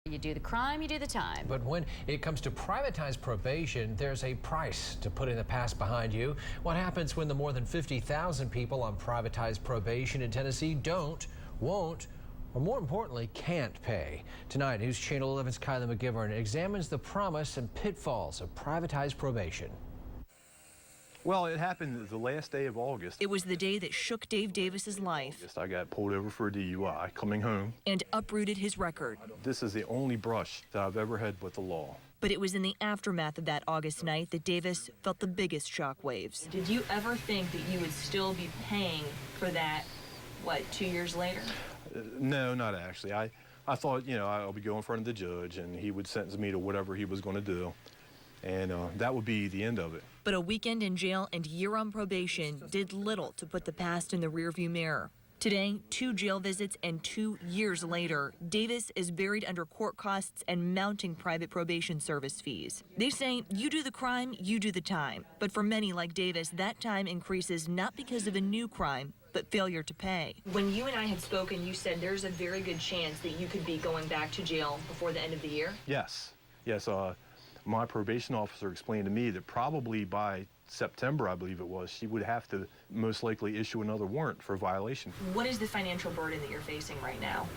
You do the crime, you do the time. But when it comes to privatized probation, there's a price to putting the past behind you. What happens when the more than 50,000 people on privatized probation in Tennessee don't, won't, or more importantly, can't pay? Tonight, News Channel 11's Kylie McGivern examines the promise and pitfalls of privatized probation. Well, it happened the last day of August. It was the day that shook Dave Davis's life. I got pulled over for a DUI coming home. And uprooted his record. This is the only brush that I've ever had with the law. But it was in the aftermath of that August night that Davis felt the biggest shockwaves. Did you ever think that you would still be paying for that, 2 years later? No, not actually. I thought, I'll be going in front of the judge and he would sentence me to whatever he was going to do. And that would be the end of it. But a weekend in jail and year on probation did little to put the past in the rearview mirror. Today, 2 jail visits and 2 years later, Davis is buried under court costs and mounting private probation service fees. They say you do the crime, you do the time. But for many like Davis, that time increases not because of a new crime, but failure to pay. When you and I had spoken, you said there's a very good chance that you could be going back to jail before the end of the year? Yes. My probation officer explained to me that probably by September, I believe it was, she would have to most likely issue another warrant for violation. What is the financial burden that you're facing right now?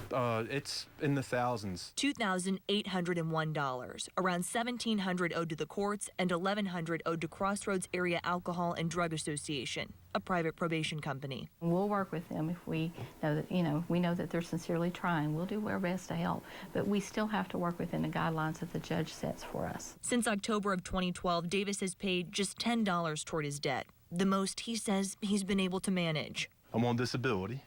It's in the thousands. $2,801, around $1,700 owed to the courts and $1,100 owed to Crossroads Area Alcohol and Drug Association, a private probation company. We'll work with them if we know that, we know that they're sincerely trying. We'll do our best to help, but we still have to work within the guidelines that the judge sets for us. Since October of 2012, Davis has paid just $10 toward his debt, the most he says he's been able to manage. I'm on disability.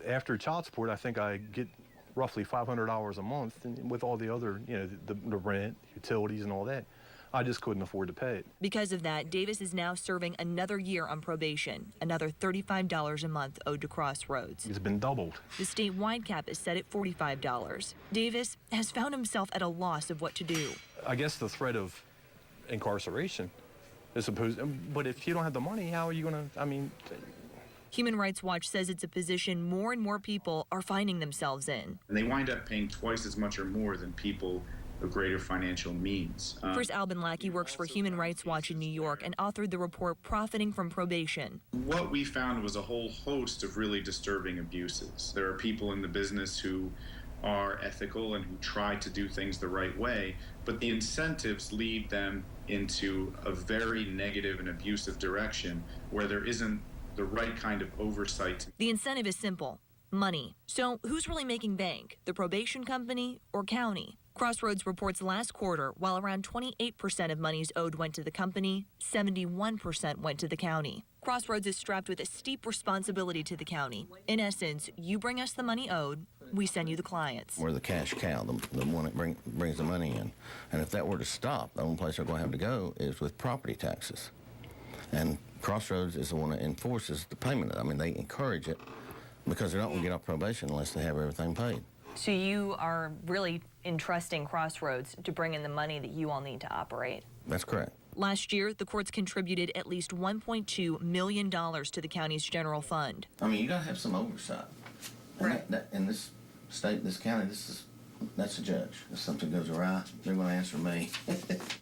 After child support, I think I get roughly $500 a month, and with all the other, the rent, utilities, and all that, I just couldn't afford to pay it. Because of that, Davis is now serving another year on probation, another $35 a month owed to Crossroads. It's been doubled. The statewide cap is set at $45. Davis has found himself at a loss of what to do. I guess the threat of incarceration is supposed, but if you don't have the money, how are you going to, Human Rights Watch says it's a position more and more people are finding themselves in. And they wind up paying twice as much or more than people of greater financial means. Chris Albanlacki works for Human Rights Watch in New York and authored the report Profiting from Probation. What we found was a whole host of really disturbing abuses. There are people in the business who are ethical and who try to do things the right way, but the incentives lead them into a very negative and abusive direction where there isn't the right kind of oversight. The incentive is simple: money. So who's really making bank, the probation company or county? Crossroads reports last quarter, while around 28% of monies owed went to the company, 71% went to the county. Crossroads is strapped with a steep responsibility to the county. In essence, you bring us the money owed, we send you the clients. We're the cash cow, the one that brings the money in. And if that were to stop, the only place they're going to have to go is with property taxes. And Crossroads is the one that enforces the payment. They encourage it because they're not going to get off probation unless they have everything paid. So you are really entrusting Crossroads to bring in the money that you all need to operate? That's correct. Last year, the courts contributed at least $1.2 million to the county's general fund. You got to have some oversight. Right. In this state, this county, that's a judge. If something goes awry, they're going to answer me.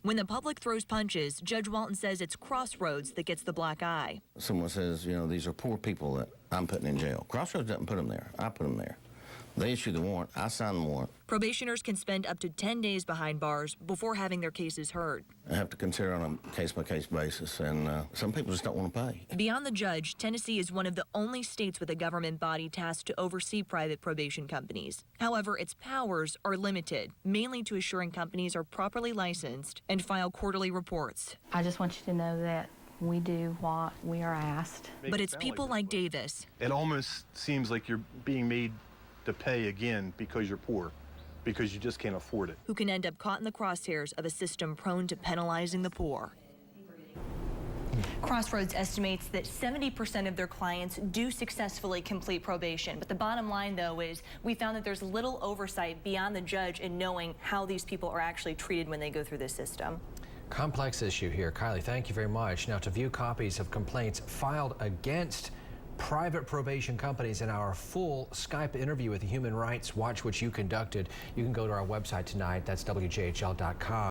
When the public throws punches, Judge Walton says it's Crossroads that gets the black eye. Someone says, these are poor people that I'm putting in jail. Crossroads doesn't put them there. I put them there. They issue the warrant. I sign the warrant. Probationers can spend up to 10 days behind bars before having their cases heard. I have to consider on a case-by-case basis, and some people just don't want to pay. Beyond the judge, Tennessee is one of the only states with a government body tasked to oversee private probation companies. However, its powers are limited, mainly to assuring companies are properly licensed and file quarterly reports. I just want you to know that we do what we are asked. But it's people like Davis. It almost seems like you're being made to pay again because you're poor, because you just can't afford it. Who can end up caught in the crosshairs of a system prone to penalizing the poor. Crossroads estimates that 70% of their clients do successfully complete probation. But the bottom line, though, is we found that there's little oversight beyond the judge in knowing how these people are actually treated when they go through this system. Complex issue here. Kylie, thank you very much. Now, to view copies of complaints filed against private probation companies in our full Skype interview with the Human Rights Watch, which you conducted. You can go to our website tonight. That's WJHL.com.